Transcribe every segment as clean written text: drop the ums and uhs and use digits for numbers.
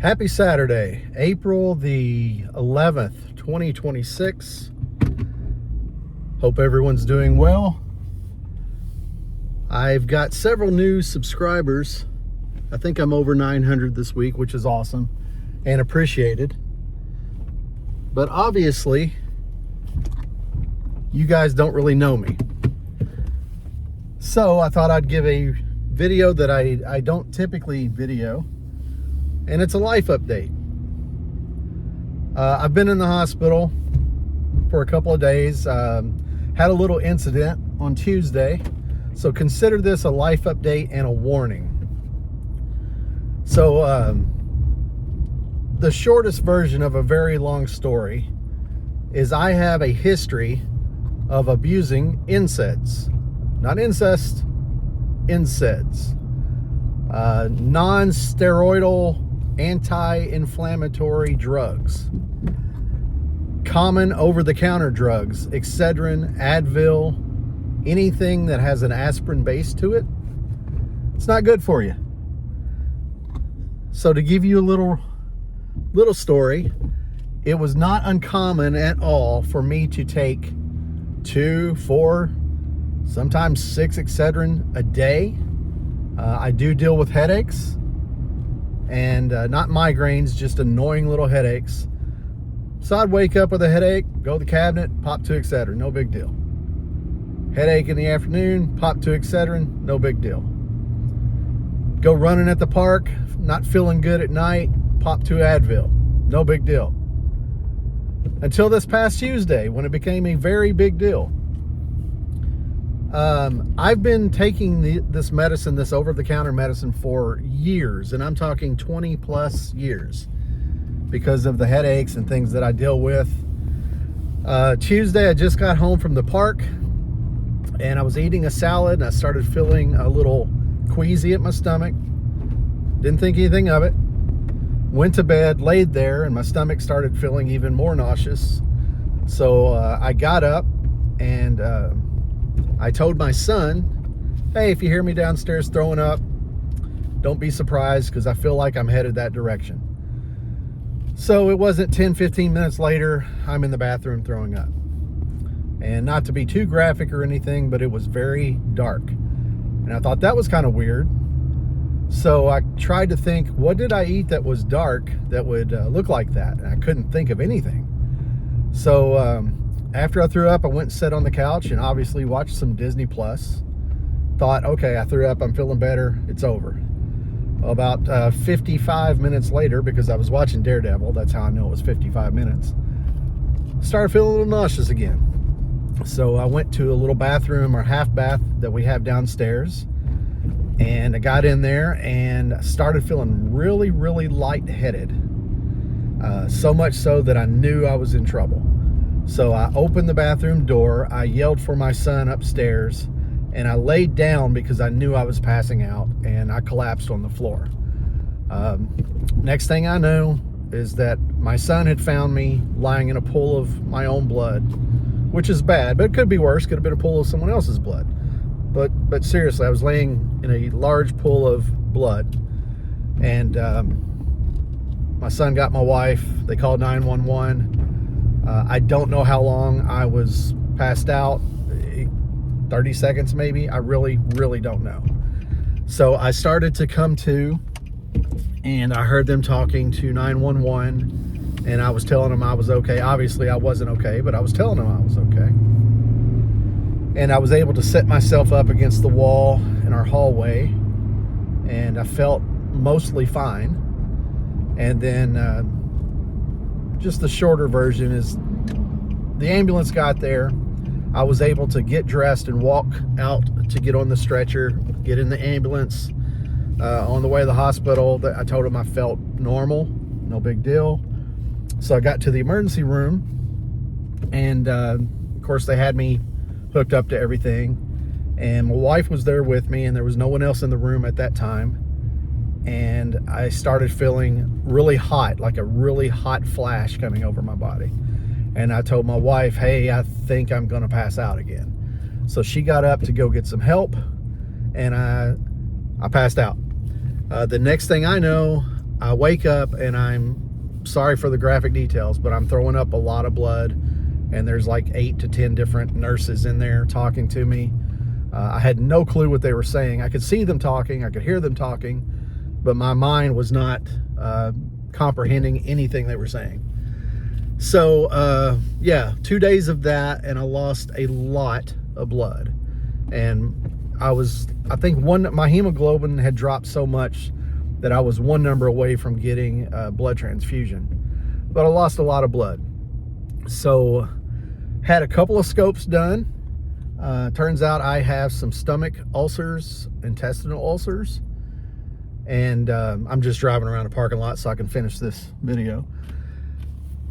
Happy Saturday, April the 11th, 2026. Hope everyone's doing well. I've got several new subscribers. I think I'm over 900 this week, which is awesome and appreciated. But obviously, you guys don't really know me. So I thought I'd give a video that I don't typically video. And it's a life update. I've been in the hospital for a couple of days. Had a little incident on Tuesday. So consider this a life update and a warning. So the shortest version of a very long story is I have a history of abusing NSAIDs. Not incest, NSAIDs. Non-steroidal anti-inflammatory drugs, common over-the-counter drugs, Excedrin, Advil, anything that has an aspirin base to it, it's not good for you. So to give you a little story, it was not uncommon at all for me to take 2, 4, sometimes 6 Excedrin a day. I do deal with headaches. And not migraines, just annoying little headaches. So I'd wake up with a headache, go to the cabinet, pop 2 Excedrin, no big deal. Headache in the afternoon, pop 2 Excedrin, no big deal. Go running at the park, not feeling good at night, pop 2 Advil, no big deal. Until this past Tuesday, when it became a very big deal. I've been taking this medicine, this over-the-counter medicine, for years, and I'm talking 20 plus years because of the headaches and things that I deal with. Tuesday, I just got home from the park, and I was eating a salad, and I started feeling a little queasy at my stomach. Didn't think anything of it. Went to bed, laid there, and my stomach started feeling even more nauseous. So I got up, and I told my son, hey, if you hear me downstairs throwing up, don't be surprised, because I feel like I'm headed that direction. So it wasn't 10-15 minutes later, I'm in the bathroom throwing up. And not to be too graphic or anything, but it was very dark. And I thought that was kind of weird. So I tried to think, what did I eat that was dark that would look like that? And I couldn't think of anything. So after I threw up, I went and sat on the couch and obviously watched some Disney Plus. Thought, okay, I threw up, I'm feeling better, it's over. About 55 minutes later, because I was watching Daredevil, that's how I know it was 55 minutes, started feeling a little nauseous again. So I went to a little bathroom or half bath that we have downstairs, and I got in there and started feeling really, really lightheaded. So much so that I knew I was in trouble. So I opened the bathroom door, I yelled for my son upstairs, and I laid down because I knew I was passing out, and I collapsed on the floor. Next thing I know is that my son had found me lying in a pool of my own blood, which is bad, but it could be worse. Could have been a pool of someone else's blood. But seriously, I was laying in a large pool of blood, and my son got my wife. They called 911. I don't know how long I was passed out, 30 seconds maybe. I really, really don't know. So I started to come to, and I heard them talking to 911, and I was telling them I was okay. Obviously, I wasn't okay, but I was telling them I was okay. And I was able to set myself up against the wall in our hallway, and I felt mostly fine. And then just the shorter version is the ambulance got there. I was able to get dressed and walk out to get on the stretcher, get in the ambulance. On the way to the hospital, I told them I felt normal, no big deal. So I got to the emergency room, and of course they had me hooked up to everything. And my wife was there with me, and there was no one else in the room at that time. And I started feeling really hot, like a really hot flash coming over my body. And I told my wife, hey, I think I'm gonna pass out again. So she got up to go get some help, and I passed out. The next thing I know, I wake up and I'm sorry for the graphic details, but I'm throwing up a lot of blood, and there's like 8 to 10 different nurses in there talking to me. I had no clue what they were saying. I could see them talking, I could hear them talking, but my mind was not comprehending anything they were saying. So yeah, 2 days of that, and I lost a lot of blood. And I think my hemoglobin had dropped so much that I was 1 number away from getting a blood transfusion, but I lost a lot of blood. So had a couple of scopes done. Turns out I have some stomach ulcers, intestinal ulcers, and I'm just driving around a parking lot so I can finish this video.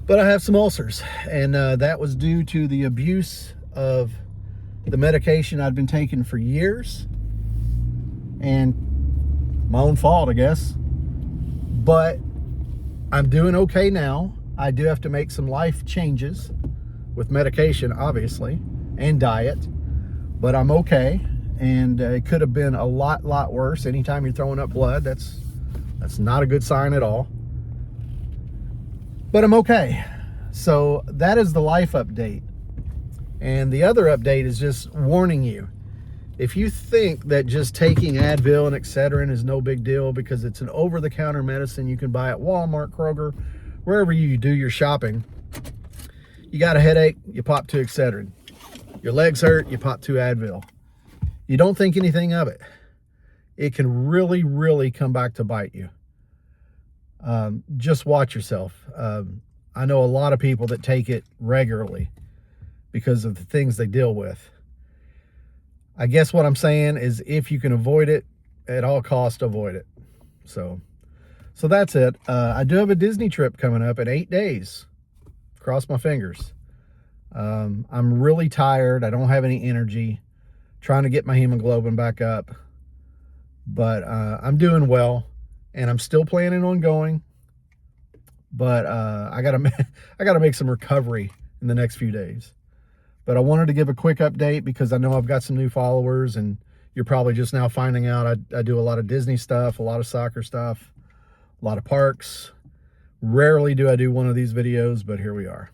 But I have some ulcers, and that was due to the abuse of the medication I'd been taking for years, and my own fault, I guess. But I'm doing okay now. I do have to make some life changes with medication, obviously, and diet, but I'm okay. And it could have been a lot worse. Anytime you're throwing up blood, that's not a good sign at all. But I'm okay. So that is the life update. And the other update is just warning you. If you think that just taking Advil and Excedrin is no big deal because it's an over-the-counter medicine you can buy at Walmart, Kroger, wherever you do your shopping, you got a headache, you pop 2 Excedrin. Your legs hurt, you pop 2 Advil. You don't think anything of it. It can really come back to bite you. Just watch yourself. I know a lot of people that take it regularly because of the things they deal with. I guess what I'm saying is, if you can avoid it, at all costs, avoid it. So that's it. I do have a Disney trip coming up in 8 days. Cross my fingers. I'm really tired. I don't have any energy. Trying to get my hemoglobin back up. But I'm doing well, and I'm still planning on going. But I gotta make some recovery in the next few days. But I wanted to give a quick update because I know I've got some new followers, and you're probably just now finding out I do a lot of Disney stuff, a lot of soccer stuff, a lot of parks. Rarely do I do one of these videos, but here we are.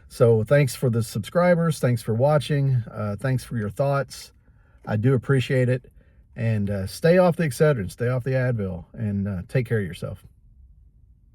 So thanks for the subscribers. Thanks for watching. Thanks for your thoughts. I do appreciate it. And stay off the Excedrin, stay off the Advil, and take care of yourself.